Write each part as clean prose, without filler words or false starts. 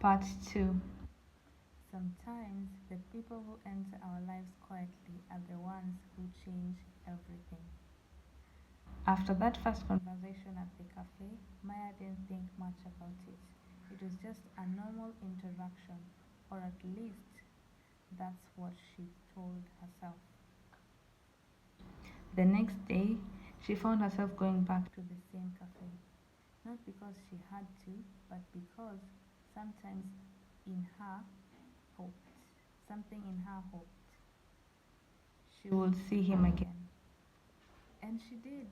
Part 2. Sometimes the people who enter our lives quietly are the ones who change everything. After that first conversation at the cafe, Maya didn't think much about it. It was just a normal interaction, or at least that's what she told herself. The next day, she found herself going back to the same cafe. Not because she had to, but because sometimes in her hoped, something in her hoped she would see him again. And she did.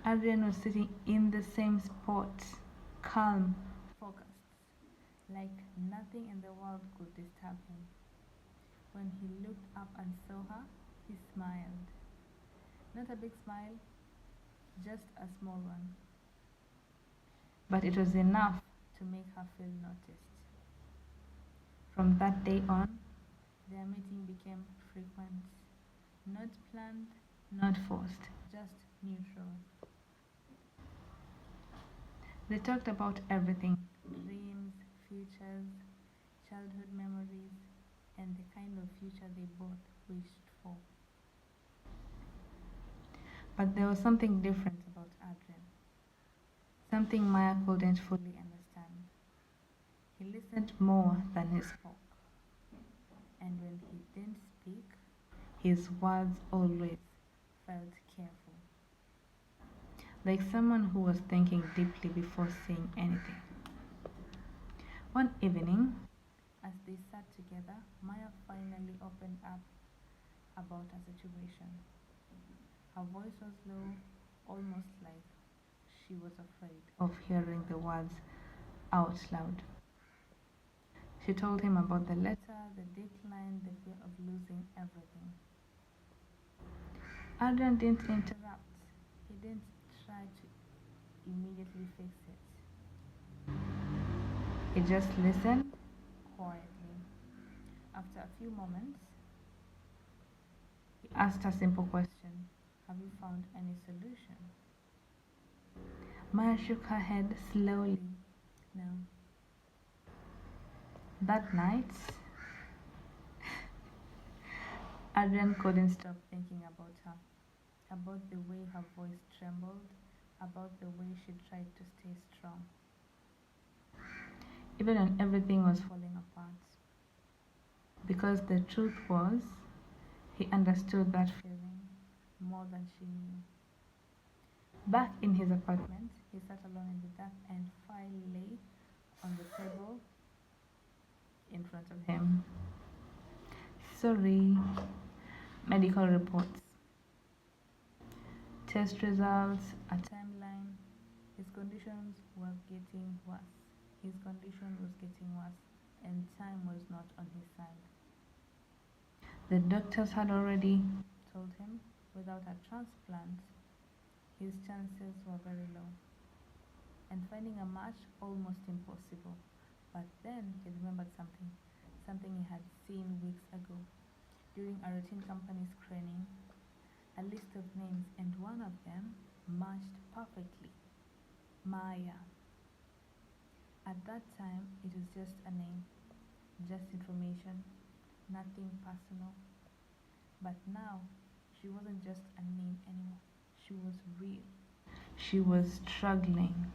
Adrian was sitting in the same spot, calm, focused, like nothing in the world could disturb him. When he looked up and saw her, he smiled. Not a big smile, just a small one. But it was enough to make her feel noticed. From that day on, their meeting became frequent, not planned, not forced, just neutral. They talked about everything: dreams, futures, childhood memories, and the kind of future they both wished for. But there was something different about Adrian, something Maya couldn't fully understand. He listened more than he spoke, and when he didn't speak, his words always felt careful, like someone who was thinking deeply before saying anything. One evening, as they sat together, Maya finally opened up about her situation. Her voice was low, almost like she was afraid of hearing the words out loud. She told him about the letter, the decline, the fear of losing everything. Adrian didn't interrupt. He didn't try to immediately fix it. He just listened quietly. After a few moments, he asked a simple question: have you found any solution? Maya shook her head slowly. No. That night, Adrian couldn't stop thinking about her, about the way her voice trembled, about the way she tried to stay strong, even when everything was falling apart. Because the truth was, he understood that feeling more than she knew. Back in his apartment, he sat alone in the dark and file lay on the table in front of him. Sorry, medical reports, test results, a timeline. His conditions were getting worse. His condition was getting worse, and time was not on his side. The doctors had already told him without a transplant, his chances were very low, and finding a match almost impossible. But then he remembered something he had seen weeks ago during a routine company screening, a list of names, and one of them matched perfectly: Maya. At that time, it was just a name, just information, nothing personal. But now, she wasn't just a name anymore. She was real. She was struggling,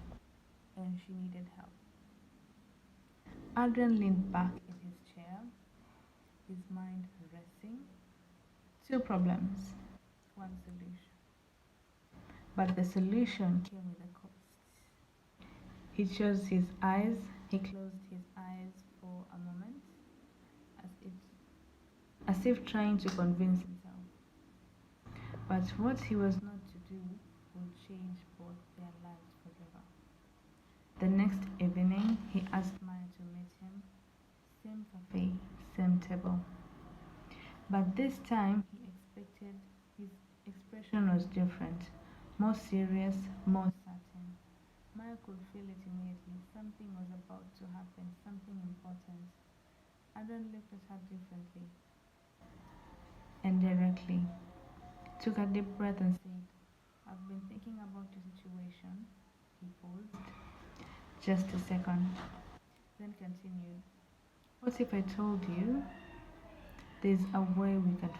and she needed help. Adrian leaned back in his chair, his mind racing. Two problems, one solution. But the solution came with a cost. He chose his eyes. He closed his eyes for a moment, as if, as if trying to convince himself. But what he was not to do would change both their lives forever. The next evening, he asked Maya to meet him. Same cafe, same table. But this time, he expected his expression was different, more serious, more certain. Maya could feel it immediately. Something was about to happen, something important. Adrian looked at her differently and directly, took a deep breath and said, I've been thinking about the situation. He paused. Just a second. Then continued, what if I told you there's a way we can